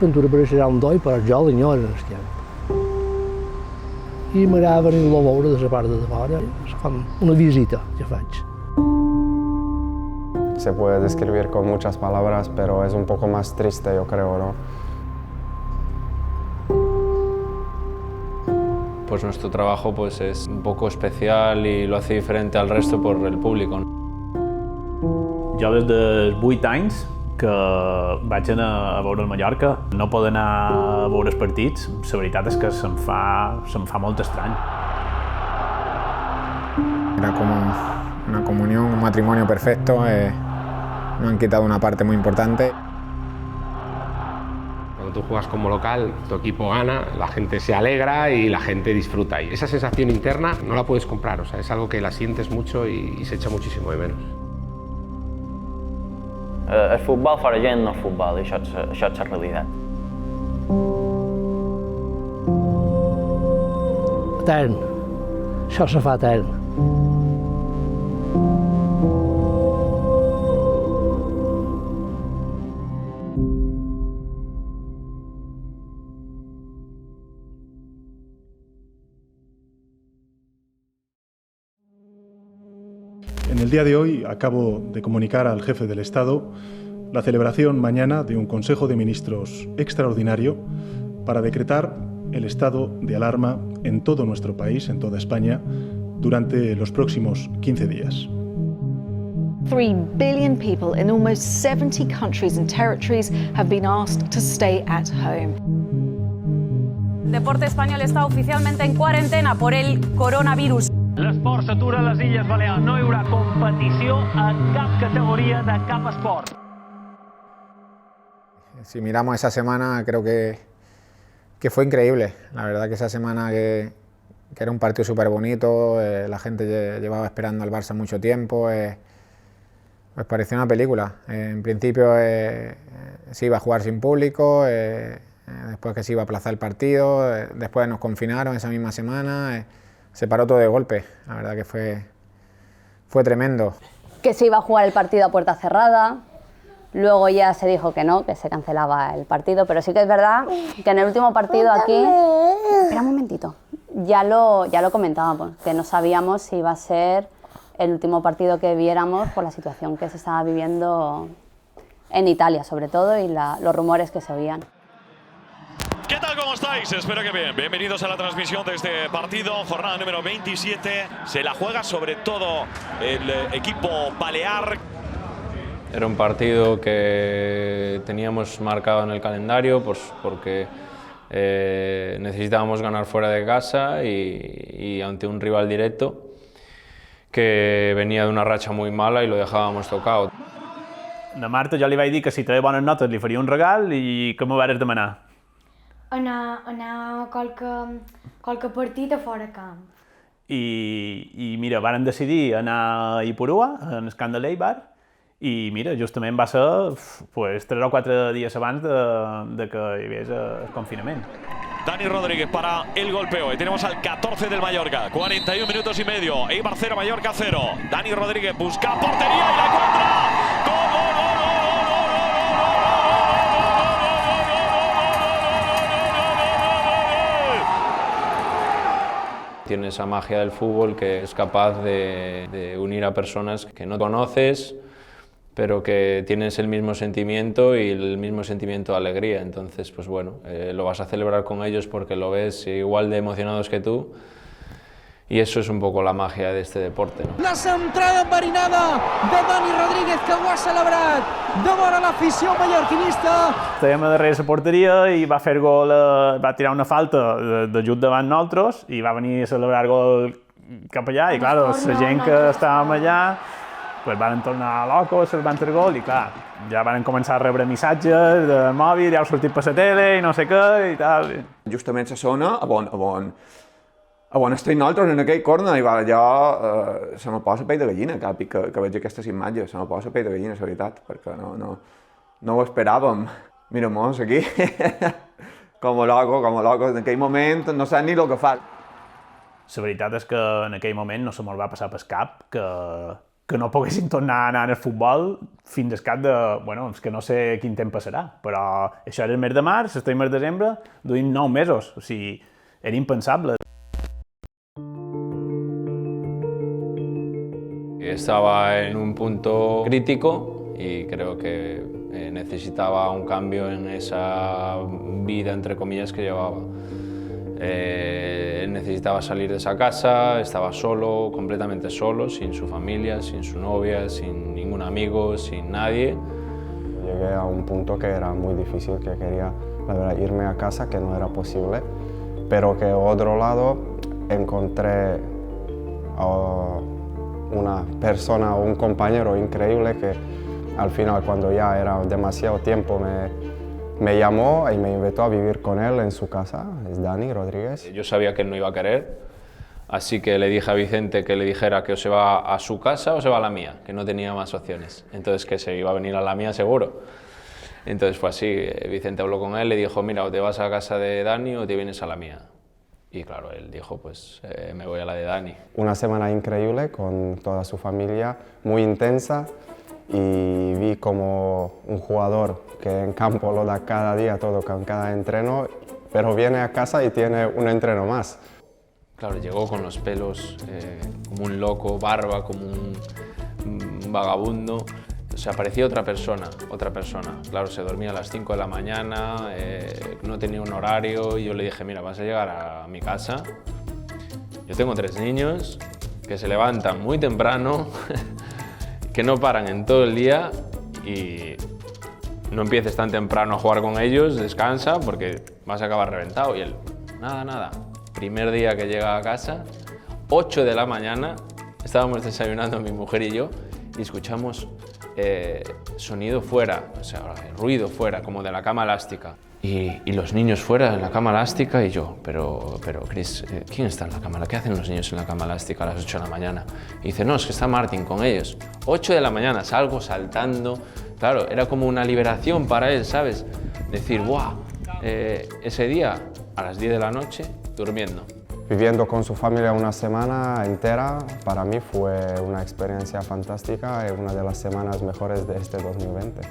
pintura pareixerà un doi, però jo l'enyoro el camp. I m'agrada venir-lo a veure de la part de fora, és com una visita que faig. Se puede describir con muchas palabras, pero es un poco más triste, yo creo, ¿no? Pues nuestro trabajo pues, es un poco especial y lo hace diferente al resto por el público. Jo des dels 8 anys que vaig anar a veure el Mallorca, no poder anar a veure els partits, la veritat és que se'm fa molt estrany. Era como una comunión, un matrimonio perfecto, nos han quitado una parte muy importante. Cuando tú juegas como local, tu equipo gana, la gente se alegra y la gente disfruta. Y esa sensación interna no la puedes comprar, o sea, es algo que la sientes mucho y se echa muchísimo de menos. El futbol fora gent no és futbol, i això és la realitat. Etern. Això se fa etern. En el día de hoy acabo de comunicar al jefe del Estado la celebración mañana de un Consejo de Ministros extraordinario para decretar el estado de alarma en todo nuestro país, en toda España, durante los próximos 15 días. 3 billion people in almost 70 countries and territories have been asked to stay at home. El deporte español está oficialmente en cuarentena por el coronavirus. L'esport s'atura a les Illes Balears. No hi haurà competició a cap categoria de cap esport. Si miramos esa semana, creo que fue increíble. La verdad que esa semana que era un partido súper bonito, la gente llevaba esperando al Barça mucho tiempo, pues parecía una película. En principio se iba a jugar sin público, después que se iba a aplazar el partido, después nos confinaron esa misma semana. Se paró todo de golpe, la verdad que fue tremendo. Que se iba a jugar el partido a puerta cerrada, luego ya se dijo que no, que se cancelaba el partido, pero sí que es verdad que en el último partido aquí... Espera un momentito, ya lo comentábamos, que no sabíamos si iba a ser el último partido que viéramos por la situación que se estaba viviendo en Italia, sobre todo, y los rumores que se oían. ¿Qué tal? ¿Cómo estáis? Espero que bien. Bienvenidos a la transmisión de este partido, jornada número 27. Se la juega sobre todo el equipo balear. Era un partido que teníamos marcado en el calendario pues, porque necesitábamos ganar fuera de casa y ante un rival directo que venía de una racha muy mala y lo dejábamos tocado. A Marta jo li vaig dir que si treia bones notes li faria un regal i què m'ho vas demanar? Anar a qualque partit a fora camp. I mira, vàrem decidir anar a Ipurua, en el camp de l'Eibar, i mira, justament va ser pues, 3 o 4 dies abans de que hi hagués el confinament. Dani Rodríguez para el golpeo. Y tenemos al 14 del Mallorca. 41 minutos y medio. Eibar 0, Mallorca 0. Dani Rodríguez busca portería y la encuentra. ¡Gol, gol, gol, gol! Tiene esa magia del fútbol que es capaz de unir a personas que no conoces, pero que tienes el mismo sentimiento y el mismo sentimiento de alegría. Entonces, pues bueno, lo vas a celebrar con ellos porque lo ves igual de emocionados que tú. Y eso és un poco la magia de este deporte, ¿no? La centrada enverinada de Dani Rodríguez, que ho ha celebrat de vora l'afició mallorquinista. Estàvem a darrere la porteria i va fer gol, va tirar una falta d'ajut davant nosaltres i va venir a celebrar gol cap allà i clar, la gent que estàvem allà pues van tornar locos, se'ls van treure gol i clar, ja van començar a rebre missatges de mòbil, ja heu sortit per la tele i no sé què i tal. Justament la zona on estem nosaltres, en aquell corner, i jo se me posa pell de gallina cap i que veig aquestes imatges, se me posa pell de gallina, la veritat, perquè no ho esperàvem. Mira-mos aquí, com loco, en aquell moment no sap ni el que fa. La veritat és que en aquell moment no se me'l va passar pel cap que que no poguessin tornar a anar al futbol fins al cap de... Bueno, és que no sé quin temps passarà, però això era el mes de març, estem al mes de desembre, duim 9 mesos, o sigui, era impensable. Estaba en un punto crítico y creo que necesitaba un cambio en esa vida, entre comillas, que llevaba. Necesitaba salir de esa casa, estaba solo, completamente solo, sin su familia, sin su novia, sin ningún amigo, sin nadie. Llegué a un punto que era muy difícil, que quería, la verdad, irme a casa, que no era posible, pero que otro lado encontré una persona o un compañero increíble que al final, cuando ya era demasiado tiempo, me llamó y me invitó a vivir con él en su casa, es Dani Rodríguez. Yo sabía que él no iba a querer, así que le dije a Vicente que le dijera que o se va a su casa o se va a la mía, que no tenía más opciones. Entonces que se iba a venir a la mía seguro. Entonces fue así, Vicente habló con él, le dijo, mira, o te vas a casa de Dani o te vienes a la mía. Y claro, él dijo, pues me voy a la de Dani. Una semana increíble con toda su familia, muy intensa, y vi como un jugador que en campo lo da cada día todo con cada entreno, pero viene a casa y tiene un entreno más. Claro, llegó con los pelos como un loco, barba como un vagabundo. O sea, parecía otra persona. Claro, se dormía a las 5 de la mañana, no tenía un horario y yo le dije, mira, vas a llegar a mi casa. Yo tengo 3 niños que se levantan muy temprano, que no paran en todo el día y no empieces tan temprano a jugar con ellos, descansa porque vas a acabar reventado. Y él, nada. Primer día que llega a casa, 8 de la mañana, estábamos desayunando mi mujer y yo y escuchamos sonido fuera, o sea, ruido fuera, como de la cama elástica. Y los niños fuera en la cama elástica y yo, pero Chris, ¿quién está en la cama? ¿Qué hacen los niños en la cama elástica a las 8 de la mañana? Y dice, no, es que está Martin con ellos. 8 de la mañana, salgo saltando. Claro, era como una liberación para él, ¿sabes? Decir, ¡buah! Ese día, a las 10 de la noche, durmiendo. Viviendo con su familia una semana entera, para mí fue una experiencia fantástica y una de las semanas mejores de este 2020.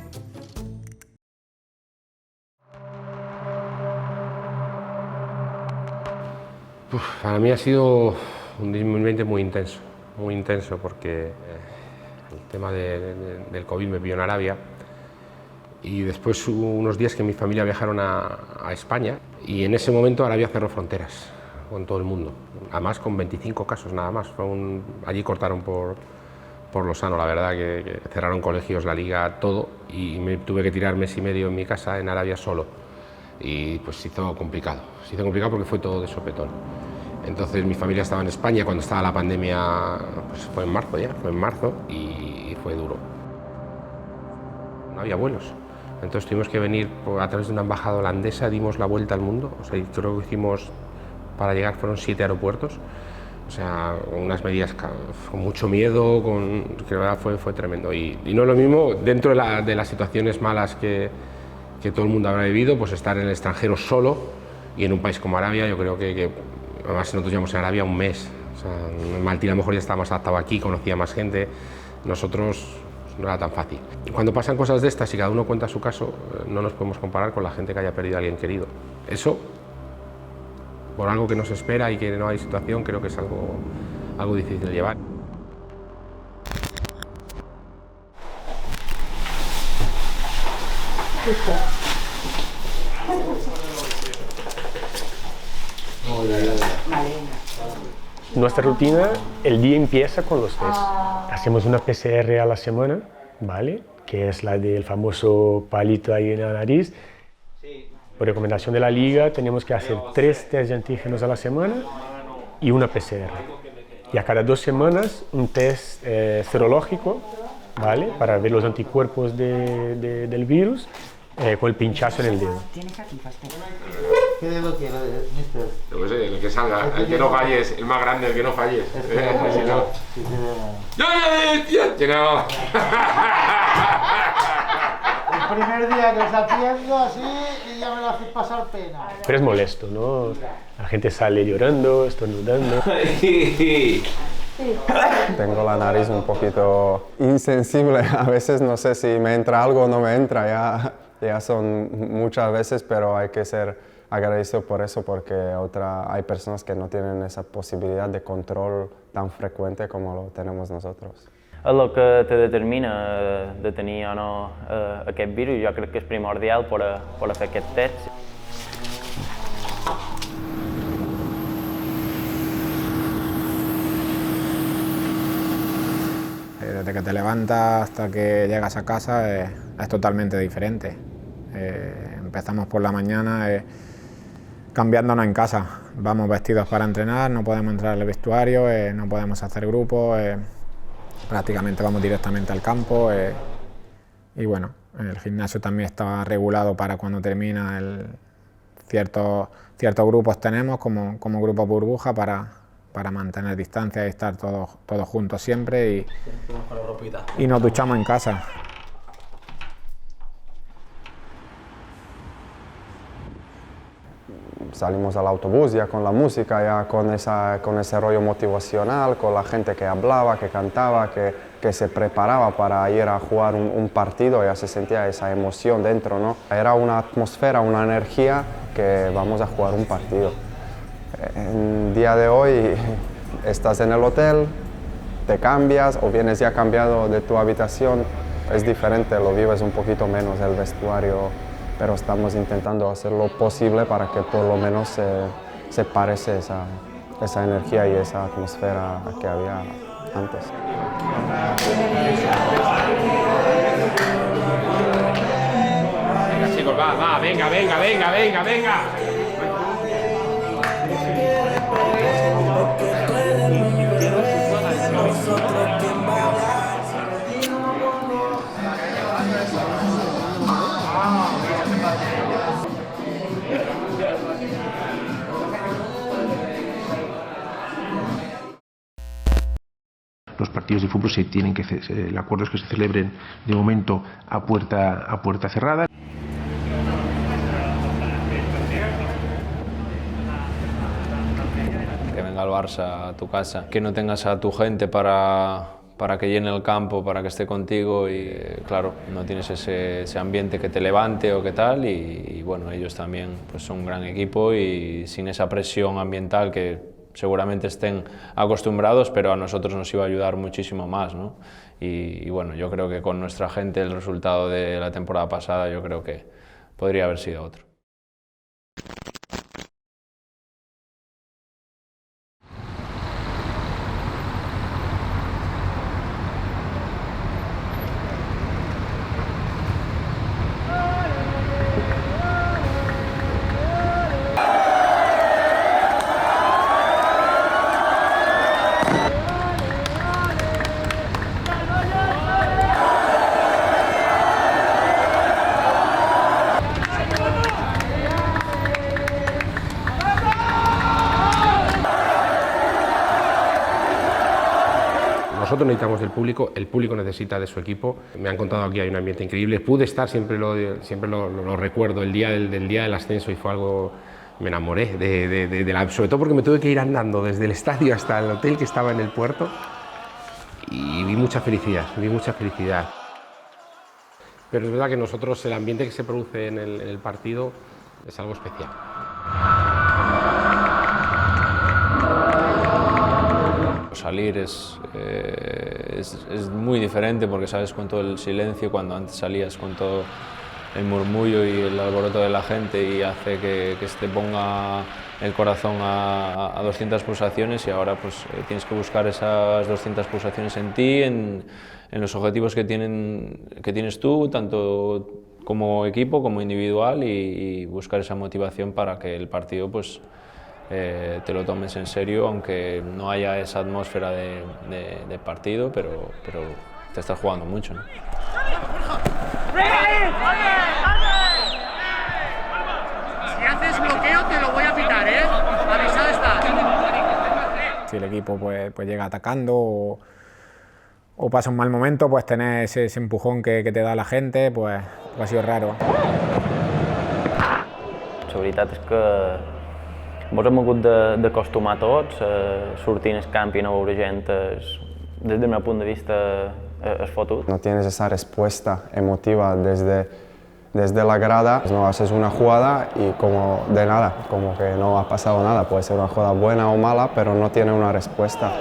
Para mí ha sido un 2020 muy intenso porque el tema del COVID me pilló en Arabia y después hubo unos días que mi familia viajaron a España y en ese momento Arabia cerró fronteras con todo el mundo, además con 25 casos nada más. Allí cortaron por lo sano, la verdad, que cerraron colegios, la liga, todo, y me tuve que tirar mes y medio en mi casa en Arabia solo. Y pues se hizo complicado porque fue todo de sopetón. Entonces mi familia estaba en España cuando estaba la pandemia, pues fue en marzo y fue duro. No había vuelos, entonces tuvimos que venir a través de una embajada holandesa, dimos la vuelta al mundo, o sea, creo que hicimos, para llegar fueron 7 aeropuertos, o sea, unas medidas con mucho miedo, que la verdad fue tremendo. Y no es lo mismo dentro de las situaciones malas que todo el mundo habrá vivido, pues estar en el extranjero solo y en un país como Arabia. Yo creo que además nosotros llevamos en Arabia un mes, o sea, en Martín a lo mejor ya estaba más adaptado aquí, conocía más gente, nosotros no era tan fácil. Cuando pasan cosas de estas y cada uno cuenta su caso, no nos podemos comparar con la gente que haya perdido a alguien querido. Eso, por algo que nos espera y que no hay situación, creo que es algo difícil de llevar. Nuestra rutina, el día empieza con los test. Hacemos una PCR a la semana, ¿vale? Que es la del famoso palito ahí en la nariz. Por recomendación de la liga, tenemos que hacer 3 test de antígenos a la semana y una PCR. Y a cada 2 semanas un test serológico, ¿vale? Para ver los anticuerpos del virus con el pinchazo en el dedo. ¿Qué dedo tiene, mister? Pues el que salga, el que no falles, el más grande, el que no falles. Si no. ¡No! El primer día que os atiendo así y ya me lo haces pasar pena. Pero es molesto, ¿no? La gente sale llorando, estornudando. Tengo la nariz un poquito insensible, a veces no sé si me entra algo o no me entra, ya son muchas veces, pero hay que ser agradecido por eso, porque hay personas que no tienen esa posibilidad de control tan frecuente como lo tenemos nosotros. El que te determina de tenir o no aquest virus jo crec que és primordial per a fer aquest test. Desde que te levantas hasta que llegas a casa es totalmente diferente. Empezamos por la mañana cambiándonos en casa. Vamos vestidos para entrenar, no podemos entrar al vestuario, no podemos hacer grupos, prácticamente vamos directamente al campo. Y bueno, el gimnasio también está regulado para cuando termina ciertos grupos tenemos como grupo burbuja para mantener distancia y estar todos juntos siempre y nos duchamos en casa. Salimos al autobús ya con la música, ya con ese rollo motivacional, con la gente que hablaba, que cantaba, que se preparaba para ir a jugar un partido, ya se sentía esa emoción dentro, ¿no? Era una atmósfera, una energía que vamos a jugar un partido. En el día de hoy estás en el hotel, te cambias o vienes ya cambiado de tu habitación, es diferente, lo vives un poquito menos el vestuario, pero estamos intentando hacer lo posible para que por lo menos se parece esa energía y esa atmósfera que había antes. Venga chicos, va, venga. Los partidos de fútbol el acuerdo es que se celebren de momento a puerta cerrada. Que venga el Barça a tu casa, que no tengas a tu gente para que llene el campo, para que esté contigo y claro, no tienes ese ambiente que te levante o qué tal y bueno, ellos también pues son un gran equipo y sin esa presión ambiental que seguramente estén acostumbrados, pero a nosotros nos iba a ayudar muchísimo más, ¿no? Y bueno, yo creo que con nuestra gente el resultado de la temporada pasada yo creo que podría haber sido otro. Nosotros necesitamos del público, el público necesita de su equipo. Me han contado aquí hay un ambiente increíble. Pude estar, siempre lo recuerdo, el día del ascenso y fue algo, me enamoré sobre todo porque me tuve que ir andando desde el estadio hasta el hotel que estaba en el puerto y vi mucha felicidad. Pero es verdad que nosotros el ambiente que se produce en el partido es algo especial. Salir es muy diferente porque sabes con todo el silencio, cuando antes salías con todo el murmullo y el alboroto de la gente y hace que se te ponga el corazón a 200 pulsaciones y ahora pues tienes que buscar esas 200 pulsaciones en ti, en los objetivos que tienes tú, tanto como equipo como individual y buscar esa motivación para que el partido pues te lo tomes en serio, aunque no haya esa atmósfera de partido, pero te estás jugando mucho, ¿no? Si haces bloqueo te lo voy a pitar, ¿eh? Avisado está. Si el equipo pues llega atacando o pasa un mal momento, pues tener ese empujón que te da la gente, pues ha sido raro. La veritat és que Vos hem hagut d'acostumar tots a sortir al camp i no veure gent, des del meu punt de vista, és fotut. No tienes esa respuesta emotiva desde la grada, no haces una jugada y como de nada, como que no ha pasado nada. Puede ser una jugada buena o mala, pero no tiene una respuesta.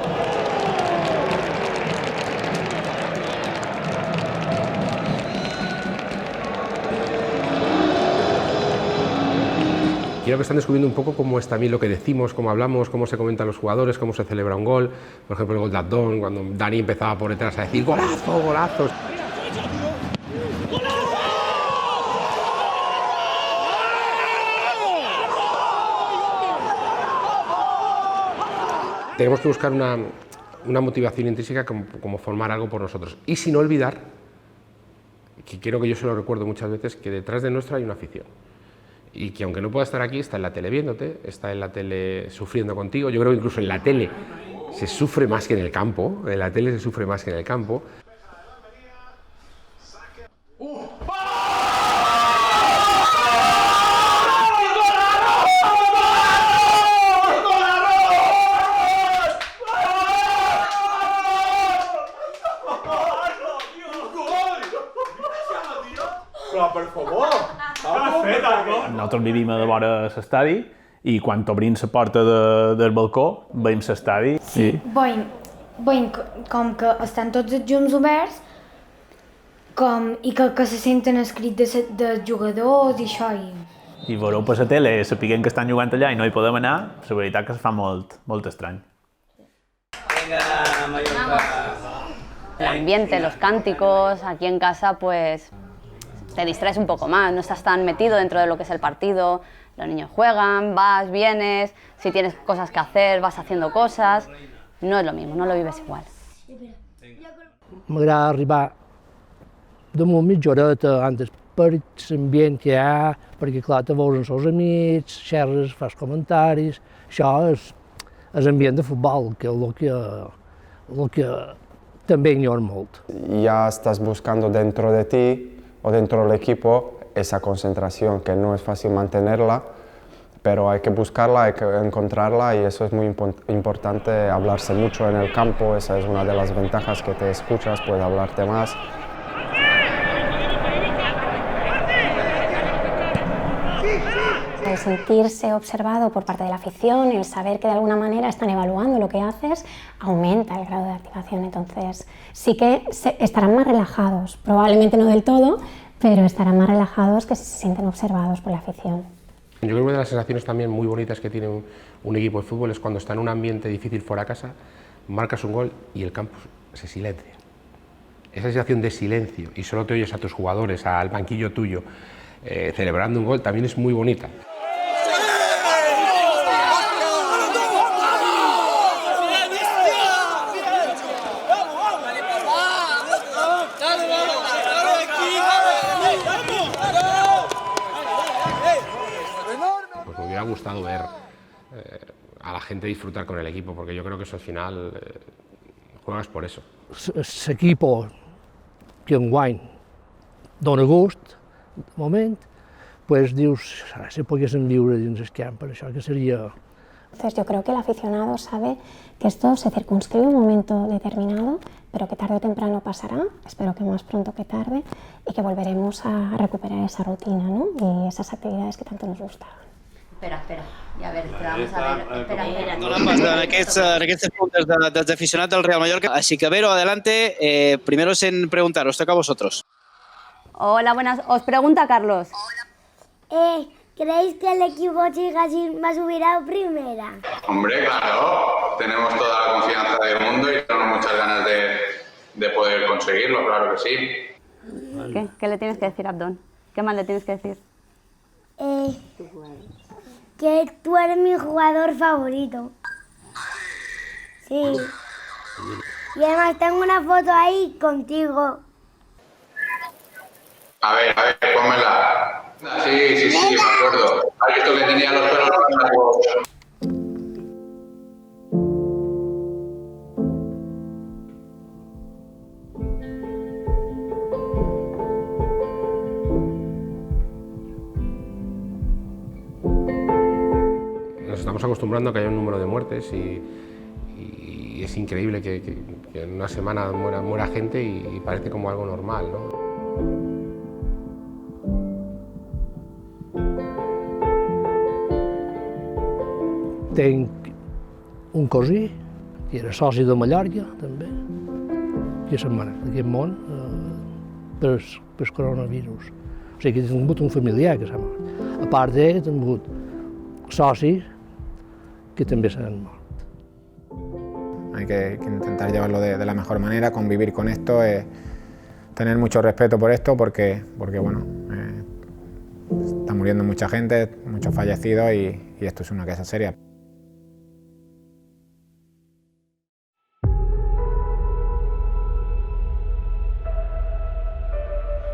Creo que están descubriendo un poco cómo es también lo que decimos, cómo hablamos, cómo se comentan los jugadores, cómo se celebra un gol. Por ejemplo, el gol de Abdón, cuando Dani empezaba por detrás a decir ¡golazo, golazos! Tenemos que buscar una motivación intrínseca como formar algo por nosotros. Y sin olvidar, que creo que yo se lo recuerdo muchas veces, que detrás de nuestro hay una afición. Y que aunque no pueda estar aquí, está en la tele viéndote, está en la tele sufriendo contigo. Yo creo que incluso en la tele se sufre más que en el campo, en la tele se sufre más que en el campo. Però, per favor! Nosaltres vivim a vora l'estadi i quan obrim la porta del balcó veiem l'estadi. Sí. Veiem com que estan tots els llums oberts i que se senten els crits dels jugadors i això. I veureu per la tele, sapiguem que estan jugant allà i no hi podem anar, la veritat que es fa molt estrany. El ambiente, los cánticos, aquí en casa pues te distraes un poco más, no estás tan metido dentro de lo que es el partido, los niños juegan, vas, vienes, si tienes cosas que hacer, vas haciendo cosas, no es lo mismo, no lo vives igual. M'agrada arribar damunt mitja horeta antes per l'ambient que hi ha, perquè clar, te veus amb els amics, xerres, fas comentaris, això és l'ambient de futbol, que és el que també ignoro molt. Ya estás buscando dentro de ti o dentro del equipo esa concentración, que no es fácil mantenerla, pero hay que buscarla, hay que encontrarla y eso es muy importante, hablarse mucho en el campo, esa es una de las ventajas que te escuchas, puedes hablarte más. El sentirse observado por parte de la afición, el saber que de alguna manera están evaluando lo que haces, aumenta el grado de activación. Entonces sí que estarán más relajados, probablemente no del todo, pero estarán más relajados que si se sienten observados por la afición. Yo creo que una de las sensaciones también muy bonitas que tiene un equipo de fútbol es cuando está en un ambiente difícil fuera de casa, marcas un gol y el campo se silencia. Esa sensación de silencio y solo te oyes a tus jugadores, al banquillo tuyo, celebrando un gol, también es muy bonita. Pues me hubiera gustado ver a la gente disfrutar con el equipo, porque yo creo que eso al final juegas por eso. L'equip que enguany dona gust, de moment, pues dius, si poguéssim viure dins el camp, per això que seria... Entonces yo creo que el aficionado sabe que esto se circunscribe a un momento determinado, pero que tarde o temprano pasará, espero que más pronto que tarde, y que volveremos a recuperar esa rutina, ¿no? Y esas actividades que tanto nos gustaban. Espera, i a veure, vamos a ver, espera. Donen pas en aquests punts dels aficionats del Real Mallorca. Así que, Vero, adelante. Primero en preguntaros, toca a vosotros. Hola, buenas. Os pregunta Carlos. ¿Creéis que el equipo Chigasín va a subir a primera? Hombre, claro. Tenemos toda la confianza del mundo y tenemos muchas ganas de poder conseguirlo, claro que sí. ¿Qué le tienes que decir a Abdón? ¿Qué más le tienes que decir? Que tú eres mi jugador favorito. Sí. Y además tengo una foto ahí contigo. A ver, pónmela. Sí, me acuerdo. ¿Has visto que tenía los pelos largos? Nos estamos estamos acostumbrando a que haya un número de muertes y es increíble que en una semana muera gente y parece como algo normal, ¿no? Tenc un cosí, que era soci de Mallorca, també, que se'n va anar d'aquest món pel coronavirus. O sigui que he tingut un familiar que s'ha mort. A part d'ell, he tingut socis que també s'han mort. Hay que intentar llevarlo de la mejor manera, convivir con esto, tener mucho respeto por esto porque bueno, está muriendo mucha gente, muchos fallecidos y esto es una cosa seria.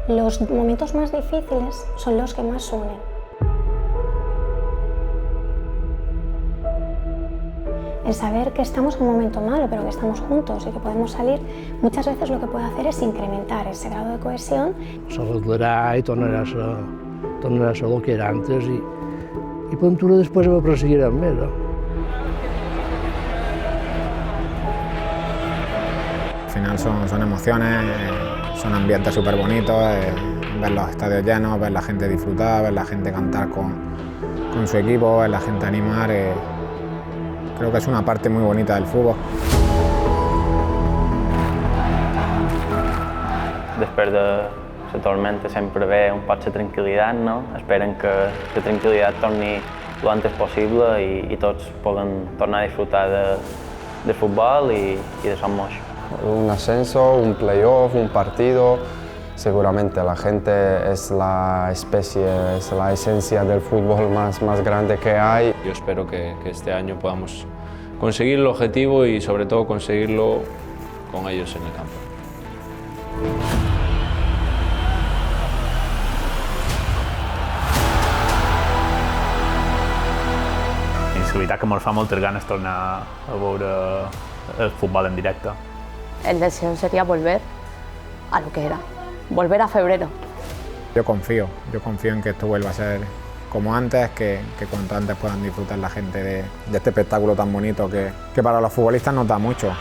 Los momentos más difíciles son los que más unen. El saber que estamos en un momento malo, pero que estamos juntos y que podemos salir, muchas veces lo que puede hacer es incrementar ese grado de cohesión. S'arreglarà i tornarà a ser el que era antes i Ventura després ho perseguirem més. Al final son emociones, son ambientes súper bonitos, ver los estadios llenos, ver la gente disfrutar, ver la gente cantar con su equipo, ver la gente animar. Creo que es una parte muy bonita del fútbol. Després de la tormenta sempre ve un poc la tranquil·litat, no? Esperen que la tranquil·litat torni lo antes possible i tots puguin tornar a disfrutar de futbol i de Somos. Un ascenso, un playoff, un partido. Seguramente la gente es la especie, es la esencia del fútbol más grande que hay. Yo espero que este año podamos conseguir el objetivo y sobre todo conseguirlo con ellos en el campo. És veritat que ens fa moltes ganes tornar a veure el futbol en directe. El deseo sería volver a lo que era. Volver a febrero. Yo confío en que esto vuelva a ser como antes, que cuanto antes puedan disfrutar la gente de este espectáculo tan bonito que para los futbolistas nos da mucho.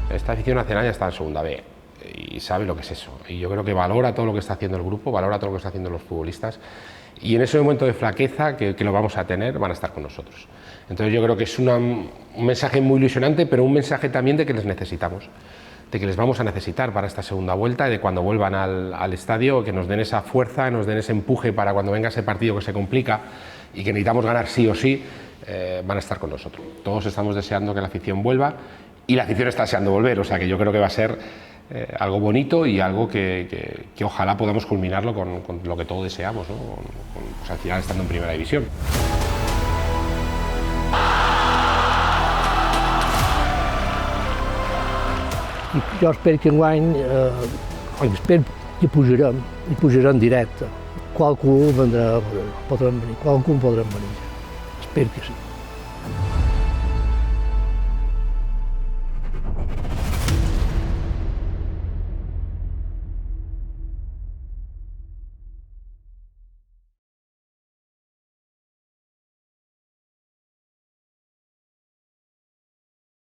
Esta afición nacional ya está en segunda B y sabe lo que es eso. Y yo creo que valora todo lo que está haciendo el grupo, valora todo lo que están haciendo los futbolistas. Y en ese momento de flaqueza que lo vamos a tener, van a estar con nosotros. Entonces yo creo que es un mensaje muy ilusionante, pero un mensaje también de que les necesitamos, de que les vamos a necesitar para esta segunda vuelta y de cuando vuelvan al estadio, que nos den esa fuerza, nos den ese empuje para cuando venga ese partido que se complica y que necesitamos ganar sí o sí, van a estar con nosotros. Todos estamos deseando que la afición vuelva y la afición está deseando volver, o sea que yo creo que va a ser algo bonito y algo que ojalá podamos culminarlo con lo que todos deseamos, ¿no? Pues al final estando en primera división. Jo espero que enguany, espero que pujarem directe. Qualcú podrem venir, qualcú podrem venir. Espero que sí.